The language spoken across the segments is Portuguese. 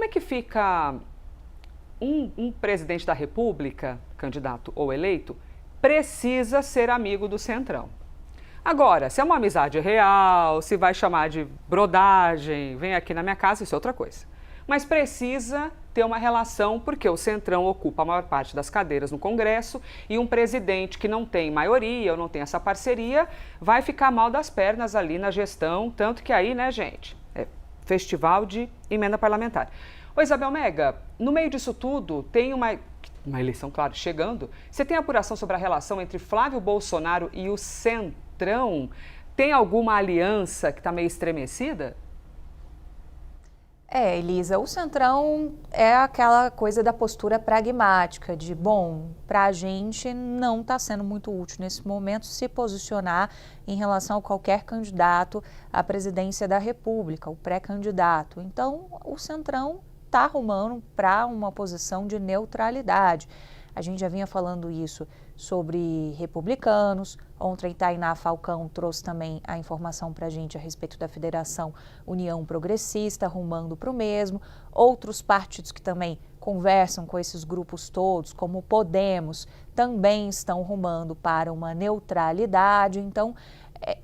como é que fica um presidente da República, candidato ou eleito, precisa ser amigo do Centrão? Agora, se é uma amizade real, se vai chamar de brodagem, vem aqui na minha casa, isso é outra coisa. Mas precisa ter uma relação, porque o Centrão ocupa a maior parte das cadeiras no Congresso e um presidente que não tem maioria ou não tem essa parceria vai ficar mal das pernas ali na gestão, tanto que aí, né, gente, é festival de emenda parlamentar. Ô Isabel Mega, no meio disso tudo tem uma eleição, claro, chegando. Você tem apuração sobre a relação entre Flávio Bolsonaro e o Centrão? Tem alguma aliança que está meio estremecida? Elisa, o Centrão é aquela coisa da postura pragmática, de, bom, para a gente não está sendo muito útil nesse momento se posicionar em relação a qualquer candidato à presidência da República, o pré-candidato. Então, o Centrão está arrumando para uma posição de neutralidade. A gente já vinha falando isso sobre republicanos. Ontem, Tainá Falcão trouxe também a informação para a gente a respeito da Federação União Progressista, rumando para o mesmo. Outros partidos que também conversam com esses grupos todos, como o Podemos, também estão rumando para uma neutralidade. Então,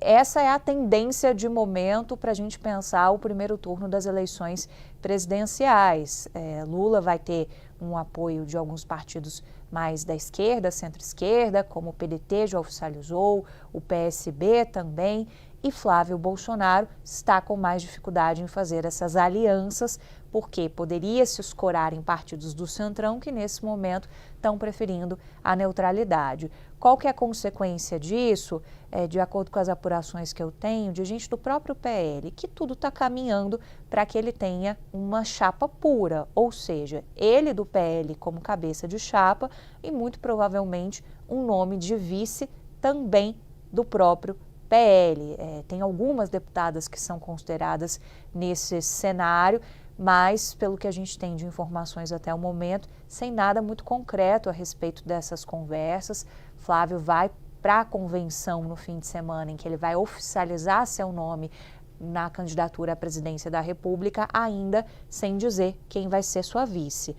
essa é a tendência de momento para a gente pensar o primeiro turno das eleições presidenciais. Lula vai ter um apoio de alguns partidos mais da esquerda, centro-esquerda, como o PDT já oficializou, o PSB também, e Flávio Bolsonaro está com mais dificuldade em fazer essas alianças, porque poderia se escorar em partidos do Centrão que nesse momento estão preferindo a neutralidade. Qual que é a consequência disso? De acordo com as apurações que eu tenho, de gente do próprio PL, que tudo está caminhando para que ele tenha uma chapa pura, ou seja, ele do PL como cabeça de chapa e muito provavelmente um nome de vice também do próprio PL. Tem algumas deputadas que são consideradas nesse cenário, mas pelo que a gente tem de informações até o momento, sem nada muito concreto a respeito dessas conversas. Flávio vai para a convenção no fim de semana, em que ele vai oficializar seu nome na candidatura à presidência da República, ainda sem dizer quem vai ser sua vice.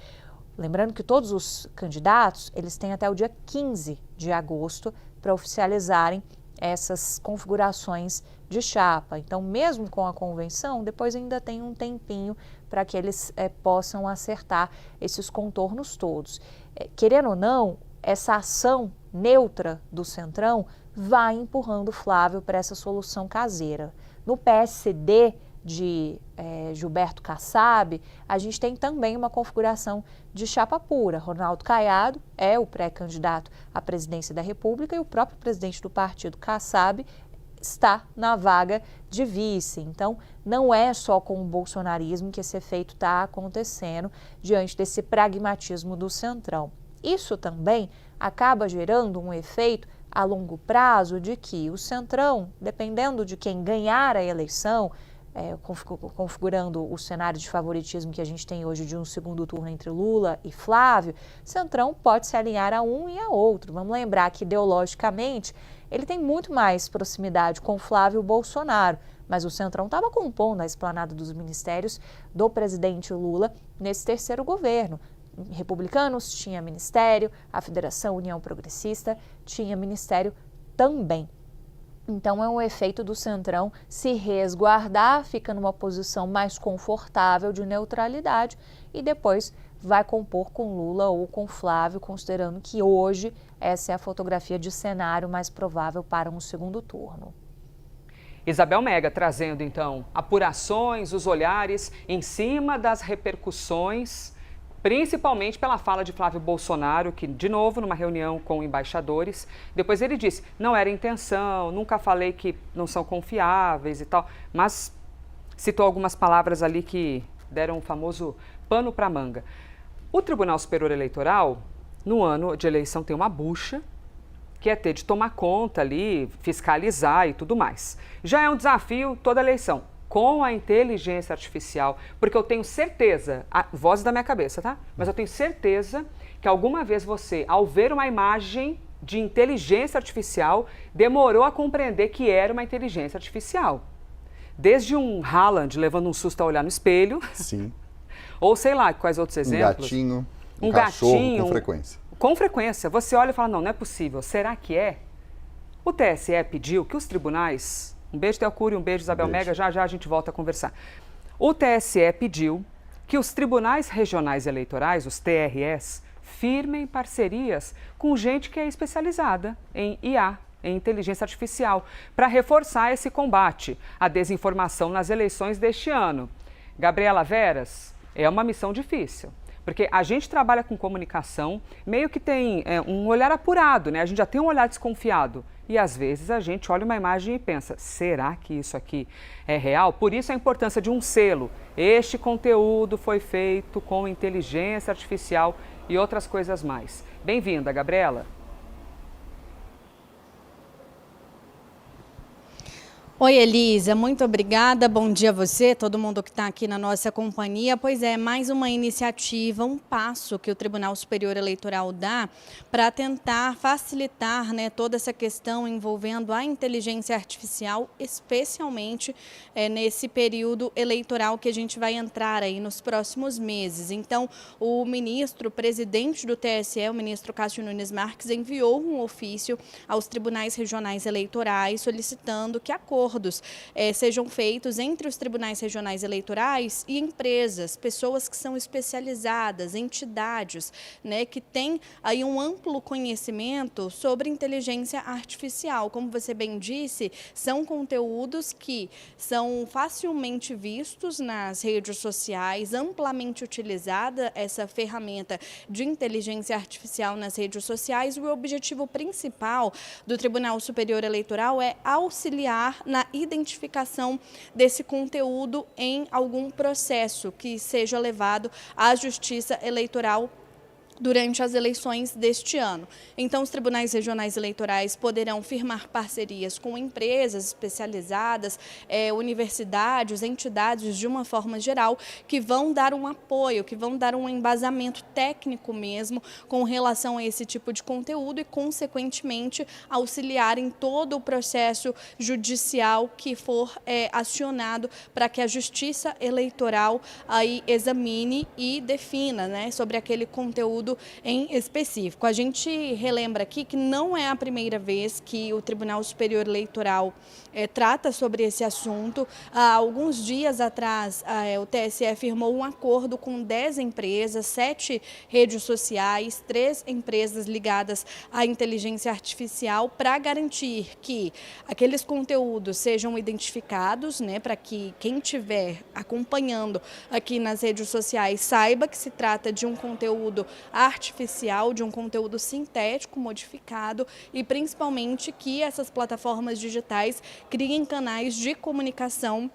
Lembrando que todos os candidatos, eles têm até o dia 15 de agosto para oficializarem essas configurações de chapa. Então, mesmo com a convenção, depois ainda tem um tempinho para que eles possam acertar esses contornos todos. Querendo ou não, essa ação neutra do Centrão vai empurrando Flávio para essa solução caseira. No PSD de Gilberto Kassab, a gente tem também uma configuração de chapa pura. Ronaldo Caiado é o pré-candidato à presidência da República e o próprio presidente do partido, Kassab, está na vaga de vice. Então, não é só com o bolsonarismo que esse efeito está acontecendo diante desse pragmatismo do Centrão. Isso também acaba gerando um efeito a longo prazo de que o Centrão, dependendo de quem ganhar a eleição, configurando o cenário de favoritismo que a gente tem hoje de um segundo turno entre Lula e Flávio, Centrão pode se alinhar a um e a outro. Vamos lembrar que ideologicamente ele tem muito mais proximidade com Flávio Bolsonaro, mas o Centrão estava compondo a esplanada dos ministérios do presidente Lula nesse terceiro governo. Republicanos tinha ministério, a Federação União Progressista tinha ministério também. Então, é um efeito do Centrão se resguardar, fica numa posição mais confortável de neutralidade e depois vai compor com Lula ou com Flávio, considerando que hoje essa é a fotografia de cenário mais provável para um segundo turno. Isabel Mega trazendo, então, apurações, os olhares em cima das repercussões, principalmente pela fala de Flávio Bolsonaro, que, de novo, numa reunião com embaixadores, depois ele disse, não era intenção, nunca falei que não são confiáveis e tal, mas citou algumas palavras ali que deram o famoso pano para manga. O Tribunal Superior Eleitoral, no ano de eleição, tem uma bucha, que é ter de tomar conta ali, fiscalizar e tudo mais. Já é um desafio toda eleição, com a inteligência artificial, porque eu tenho certeza, voz da minha cabeça, tá? Mas eu tenho certeza que alguma vez você, ao ver uma imagem de inteligência artificial, demorou a compreender que era uma inteligência artificial. Desde um Haaland levando um susto ao olhar no espelho, sim, Ou sei lá, quais outros exemplos? Gatinho, um cachorro gatinho, com frequência. Com frequência. Você olha e fala, não é possível. Será que é? O TSE pediu que os tribunais... Um beijo, Teocuri, um beijo, Isabel Mega. Já a gente volta a conversar. O TSE pediu que os tribunais regionais eleitorais, os TREs, firmem parcerias com gente que é especializada em IA, em inteligência artificial, para reforçar esse combate à desinformação nas eleições deste ano. Gabriela Veras, é uma missão difícil, porque a gente trabalha com comunicação, meio que tem um olhar apurado, né? A gente já tem um olhar desconfiado. E às vezes a gente olha uma imagem e pensa, será que isso aqui é real? Por isso a importância de um selo. Este conteúdo foi feito com inteligência artificial e outras coisas mais. Bem-vinda, Gabriela. Oi, Elisa, muito obrigada. Bom dia a você, todo mundo que está aqui na nossa companhia. Pois é, mais uma iniciativa, um passo que o Tribunal Superior Eleitoral dá para tentar facilitar, né, toda essa questão envolvendo a inteligência artificial, especialmente nesse período eleitoral que a gente vai entrar aí nos próximos meses. Então, o presidente do TSE, o ministro Cássio Nunes Marques, enviou um ofício aos tribunais regionais eleitorais solicitando que acordos sejam feitos entre os tribunais regionais eleitorais e empresas, pessoas que são especializadas, entidades, né, que têm aí um amplo conhecimento sobre inteligência artificial. Como você bem disse, são conteúdos que são facilmente vistos nas redes sociais, amplamente utilizada essa ferramenta de inteligência artificial nas redes sociais. O objetivo principal do Tribunal Superior Eleitoral é auxiliar na identificação desse conteúdo em algum processo que seja levado à Justiça Eleitoral durante as eleições deste ano. Então, os tribunais regionais eleitorais poderão firmar parcerias com empresas especializadas, universidades, entidades de uma forma geral, que vão dar um apoio, que vão dar um embasamento técnico mesmo com relação a esse tipo de conteúdo e, consequentemente, auxiliar em todo o processo judicial que for acionado para que a Justiça Eleitoral aí examine e defina, né, sobre aquele conteúdo em específico. A gente relembra aqui que não é a primeira vez que o Tribunal Superior Eleitoral trata sobre esse assunto. Há alguns dias atrás, o TSE firmou um acordo com 10 empresas, 7 redes sociais, 3 empresas ligadas à inteligência artificial para garantir que aqueles conteúdos sejam identificados, né, para que quem estiver acompanhando aqui nas redes sociais saiba que se trata de um conteúdo artificial, de um conteúdo sintético modificado e principalmente que essas plataformas digitais criem canais de comunicação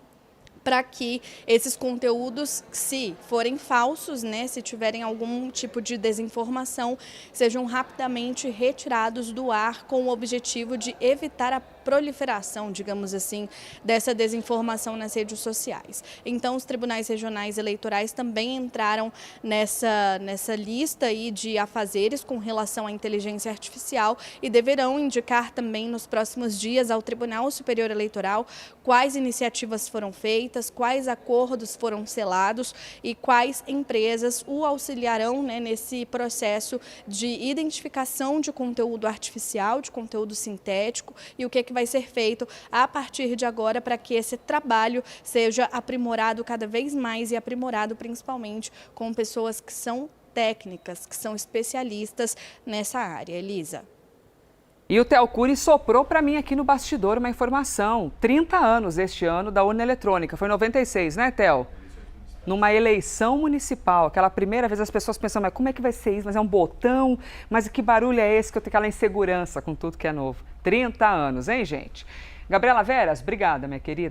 para que esses conteúdos, se forem falsos, né, se tiverem algum tipo de desinformação, sejam rapidamente retirados do ar com o objetivo de evitar a proliferação, digamos assim, dessa desinformação nas redes sociais. Então, os tribunais regionais eleitorais também entraram nessa lista aí de afazeres com relação à inteligência artificial e deverão indicar também nos próximos dias ao Tribunal Superior Eleitoral quais iniciativas foram feitas, quais acordos foram selados e quais empresas o auxiliarão, né, nesse processo de identificação de conteúdo artificial, de conteúdo sintético e o que vai ser feito a partir de agora para que esse trabalho seja aprimorado cada vez mais e aprimorado principalmente com pessoas que são técnicas, que são especialistas nessa área. Elisa. E o Teocuri soprou para mim aqui no bastidor uma informação. 30 anos este ano da urna eletrônica. Foi em 96, né, Theo? Numa eleição municipal, aquela primeira vez as pessoas pensam, mas como é que vai ser isso? Mas é um botão? Mas que barulho é esse que eu tenho aquela insegurança com tudo que é novo? 30 anos, hein, gente? Gabriela Veras, obrigada, minha querida.